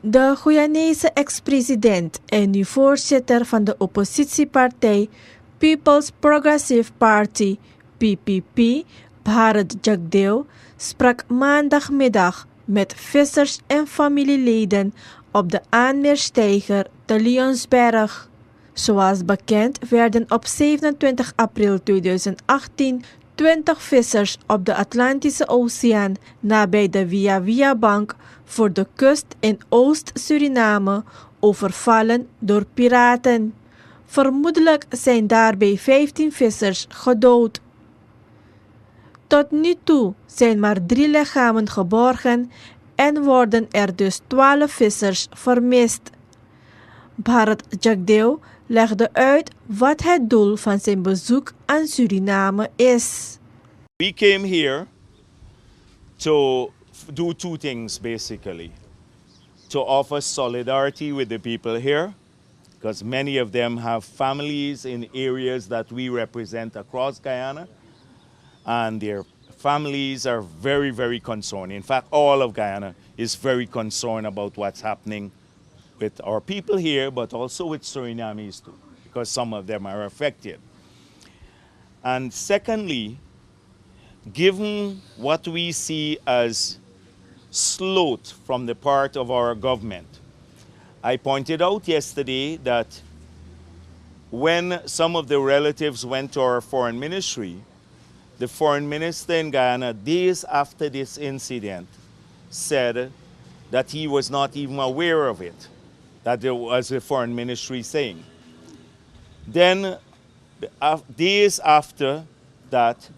De Guyanese ex-president en nu voorzitter van de oppositiepartij People's Progressive Party PPP, Bharat Jagdeo, sprak maandagmiddag met vissers en familieleden op de Aanmeersteiger te Lionsberg. Zoals bekend werden op 27 april 2018 20 vissers op de Atlantische Oceaan nabij de Via-Via-bank voor de kust in Oost-Suriname overvallen door piraten. Vermoedelijk zijn daarbij 15 vissers gedood. Tot nu toe zijn maar 3 lichamen geborgen en worden er dus 12 vissers vermist. Bharat Jagdeo legde uit wat het doel van zijn bezoek aan Suriname is. We came here to do 2 things basically. To offer solidarity with the people here, because many of them have families in areas that we represent across Guyana, and their families are very, very concerned. In fact, all of Guyana is very concerned about what's happening with our people here, but also with Surinamese too, because some of them are affected. And secondly, given what we see as sloth from the part of our government, I pointed out yesterday that when some of the relatives went to our foreign ministry, the foreign minister in Guyana, days after this incident, said that he was not even aware of it, that there was a foreign ministry saying. Then, days after that,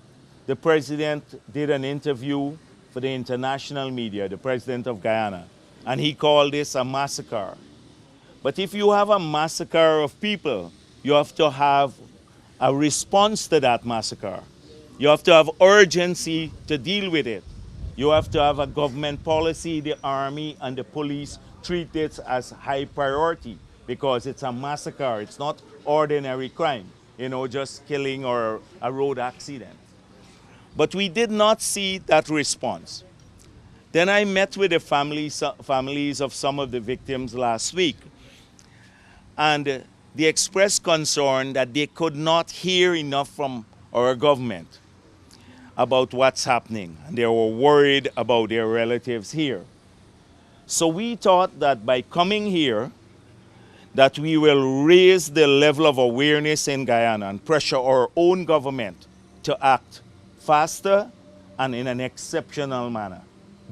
the president did an interview for the international media, the president of Guyana, and he called this a massacre. But if you have a massacre of people, you have to have a response to that massacre. You have to have urgency to deal with it. You have to have a government policy, the army and the police treat it as high priority because it's a massacre. It's not ordinary crime, just killing or a road accident. But we did not see that response. Then I met with the families of some of the victims last week, and they expressed concern that they could not hear enough from our government about what's happening, and they were worried about their relatives here. So we thought that by coming here, that we will raise the level of awareness in Guyana and pressure our own government to act faster and in an exceptional manner,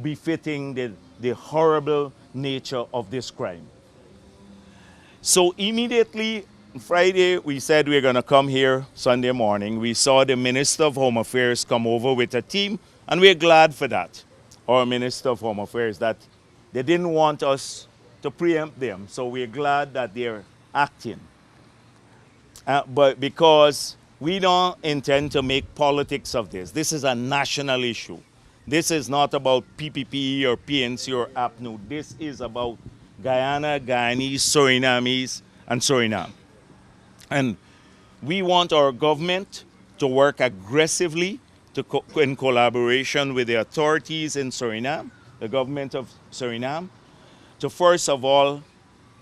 befitting the horrible nature of this crime. So immediately, Friday, we said we're going to come here Sunday morning. We saw the Minister of Home Affairs come over with a team, and we're glad for that, our Minister of Home Affairs, that they didn't want us to preempt them. So we're glad that they're acting. But because we don't intend to make politics of this. This is a national issue. This is not about PPP or PNC or APNU. This is about Guyana, Guyanese, Surinamese, and Suriname. And we want our government to work aggressively in collaboration with the authorities in Suriname, the government of Suriname, to first of all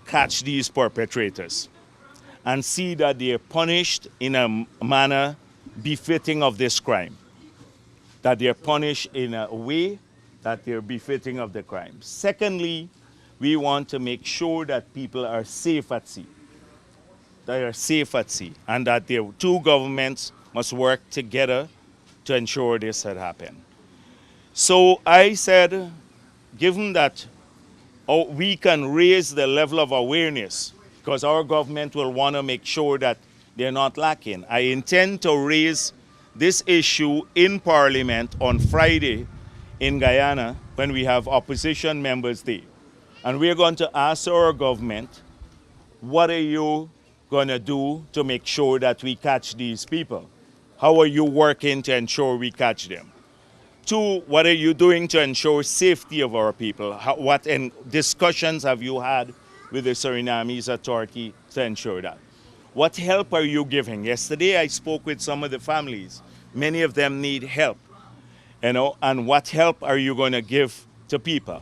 catch these perpetrators and see that they are punished in a manner befitting of this crime, that they are punished in a way that they are befitting of the crime. Secondly, we want to make sure that people are safe at sea. They are safe at sea, and that the 2 governments must work together to ensure this had happened. So I said, given that we can raise the level of awareness, because our government will want to make sure that they're not lacking, I intend to raise this issue in Parliament on Friday in Guyana when we have Opposition Members Day. And we're going to ask our government, what are you going to do to make sure that we catch these people? How are you working to ensure we catch them? 2, what are you doing to ensure safety of our people? What discussions have you had with the Surinamese authority to ensure that? What help are you giving? Yesterday I spoke with some of the families. Many of them need help, and what help are you going to give to people?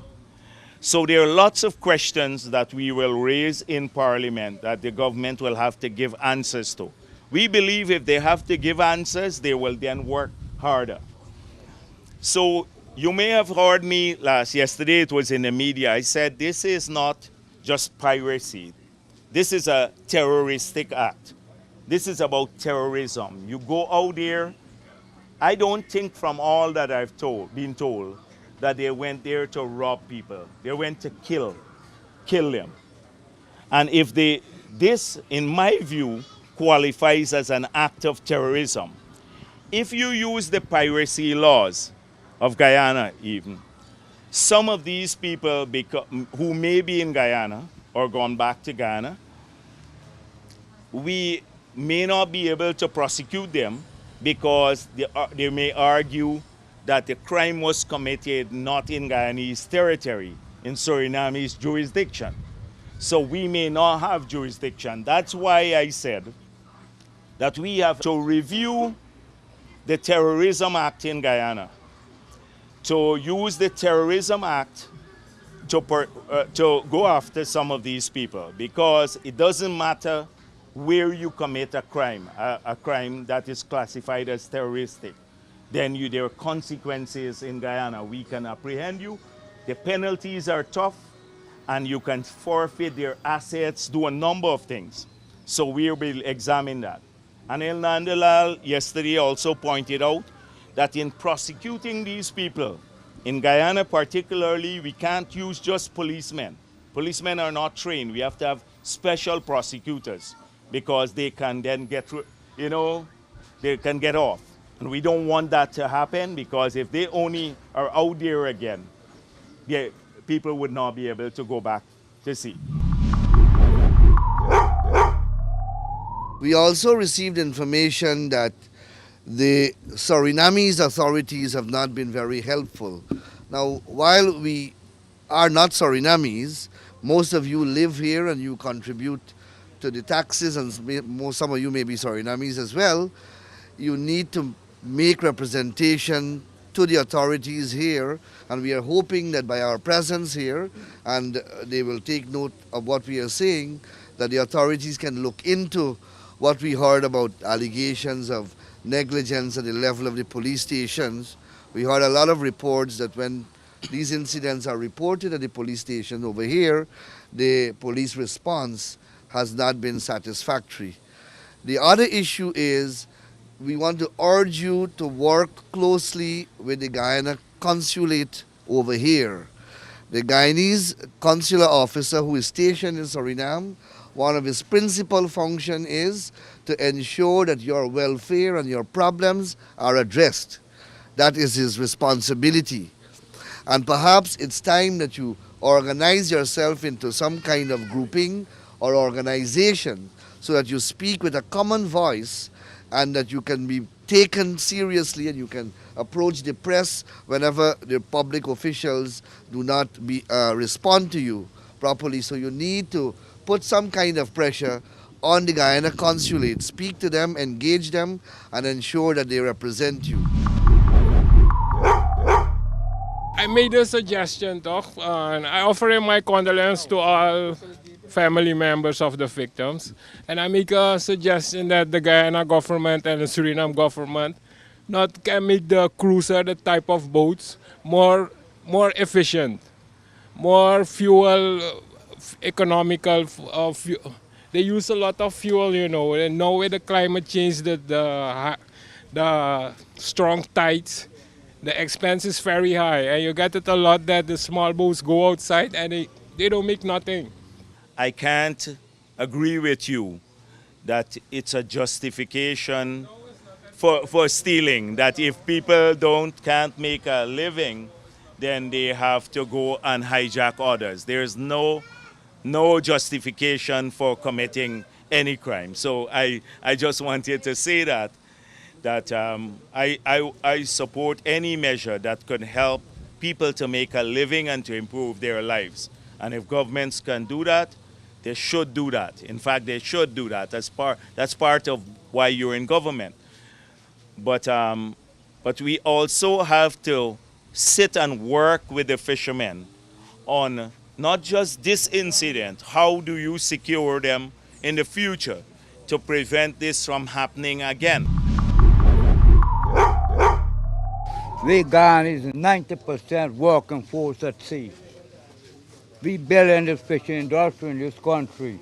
So there are lots of questions that we will raise in Parliament that the government will have to give answers to. We believe if they have to give answers, they will then work harder. So you may have heard me yesterday, it was in the media, I said this is not just piracy. This is a terroristic act. This is about terrorism. You go out there. I don't think from all that I've been told that they went there to rob people. They went to kill them. And if this, in my view, qualifies as an act of terrorism, if you use the piracy laws of Guyana even, some of these people who may be in Guyana or gone back to Guyana, we may not be able to prosecute them because they may argue that the crime was committed not in Guyanese territory, in Suriname's jurisdiction. So we may not have jurisdiction. That's why I said that we have to review the Terrorism Act in Guyana, to use the Terrorism Act to go after some of these people, because it doesn't matter where you commit a crime that is classified as terroristic, then there are consequences in Guyana. We can apprehend you. The penalties are tough, and you can forfeit their assets, do a number of things. So we will examine that. And El Nandalal yesterday also pointed out that in prosecuting these people, in Guyana particularly, we can't use just policemen. Policemen are not trained. We have to have special prosecutors because they can then they can get off. And we don't want that to happen, because if they only are out there again, people would not be able to go back to sea. We also received information that the Surinamese authorities have not been very helpful. Now, while we are not Surinamese, most of you live here and you contribute to the taxes, and some of you may be Surinamese as well. You need to make representation to the authorities here, and we are hoping that by our presence here, and they will take note of what we are saying, that the authorities can look into what we heard about allegations of negligence at the level of the police stations. We heard a lot of reports that when these incidents are reported at the police station over here, the police response has not been satisfactory. The other issue is we want to urge you to work closely with the Guyana consulate over here. The Guyanese consular officer who is stationed in Suriname, one of his principal functions is to ensure that your welfare and your problems are addressed. That is his responsibility. And perhaps it's time that you organize yourself into some kind of grouping or organization so that you speak with a common voice and that you can be taken seriously and you can approach the press whenever the public officials do not respond to you properly. So you need to put some kind of pressure on the Guyana consulate. Speak to them, engage them, and ensure that they represent you. I made a suggestion, toch? And I offer my condolence to all family members of the victims. And I make a suggestion that the Guyana government and the Suriname government can make the cruiser, the type of boats, more efficient, more fuel economical. They use a lot of fuel, and now with the climate change, the strong tides, the expense is very high, and you get it a lot that the small boats go outside and they don't make nothing. I can't agree with you that it's a justification for stealing, that if people can't make a living, then they have to go and hijack others. There's no justification for committing any crime. So I just wanted to say that I support any measure that could help people to make a living and to improve their lives. And if governments can do that, they should do that. In fact, they should do that. That's part of why you're in government. But we also have to sit and work with the fishermen on not just this incident, how do you secure them in the future to prevent this from happening again? We Ghana is 90% working force at sea. We building the fishing industry in this country,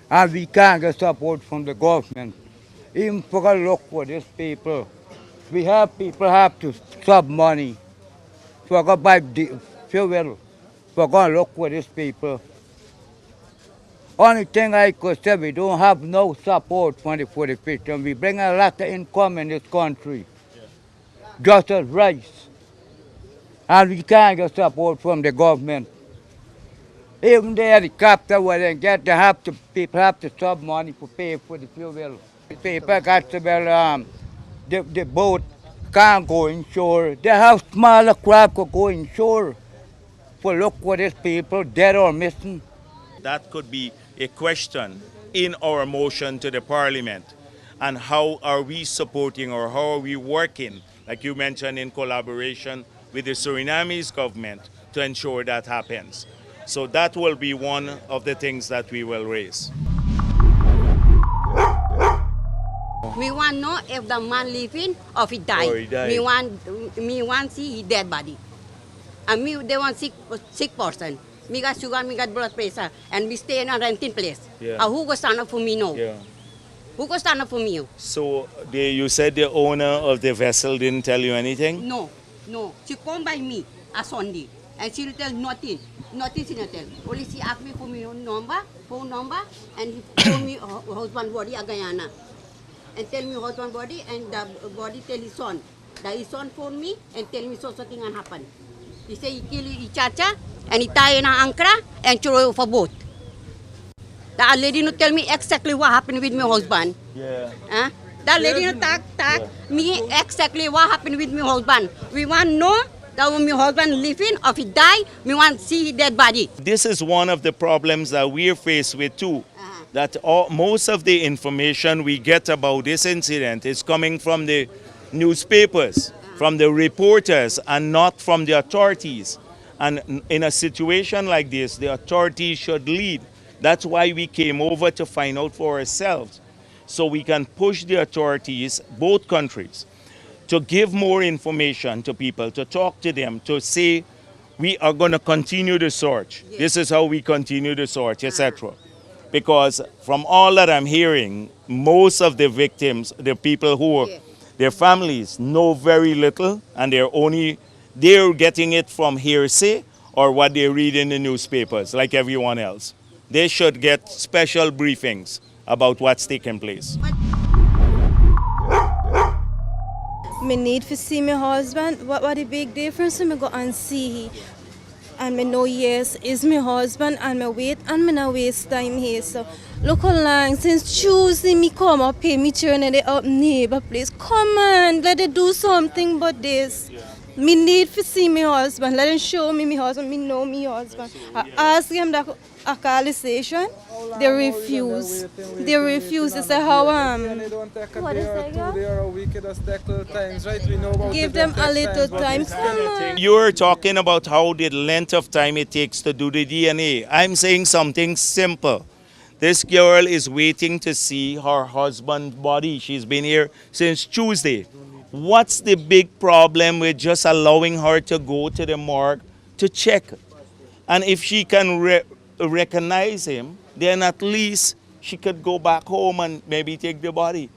and we can't get support from the government. Even for a look for these people, we have people have to sub money for go buy fuel. For go look for these people. Only thing I could say, we don't have no support for the fishermen. We bring a lot of income in this country, just as rice, and we can't get support from the government. Even the helicopter where they get, people have to sub money to pay for the fuel. People got to the boat can't go inshore. They have smaller craft to go inshore for look for these people dead or missing. That could be a question in our motion to the Parliament. And how are we supporting or how are we working, like you mentioned, in collaboration with the Surinamese government to ensure that happens. So that will be one of the things that we will raise. We want to know if the man living or if he died. Or he died. Me want see his dead body. And they want sick person. Me got sugar, me got blood pressure, and we stay in a renting place. Yeah. Who go stand up for me now? Yeah. Who go stand up for me? So you said the owner of the vessel didn't tell you anything? No. She come by me a Sunday, and she will tell nothing. Nothing she not tell. Only she asked me for my phone number, and he told me husband body a Guyana. And tell me husband body, and the body tell his son. His son phone me and tell me so thing and happen. He say he kill his chacha, and he tie in an ankara and throw off a boat. That lady no tell me exactly what happened with my husband. Yeah. That lady no talk me exactly what happened with my husband. We want to know that when my husband living or if he die, we want to see his dead body. This is one of the problems that we're faced with too. That most of the information we get about this incident is coming from the newspapers, from the reporters, and not from the authorities. And in a situation like this, the authorities should lead. That's why we came over to find out for ourselves, so we can push the authorities, both countries, to give more information to people, to talk to them, to say, we are going to continue the search. Yes. This is how we continue the search, etc. Because from all that I'm hearing, most of the victims, the people who are, their families know very little, and they're getting it from hearsay or what they read in the newspapers, like everyone else. They should get special briefings about what's taking place. Me need to see my husband. What the big difference? Me go and see him. And me know yes, is my husband, and me wait and me not waste time here. So look how long since Tuesday me come up pay me turn in the up neighbor place. Come on, let it do something but this. Me need to see my husband. Let him show me my husband. Me know my husband. I ask them that a call the station. They refuse. They refuse. They say how what is that? Give them a little time. Come on. You're talking about how the length of time it takes to do the DNA. I'm saying something simple. This girl is waiting to see her husband's body. She's been here since Tuesday. What's the big problem with just allowing her to go to the morgue to check? And if she can recognize him, then at least she could go back home and maybe take the body.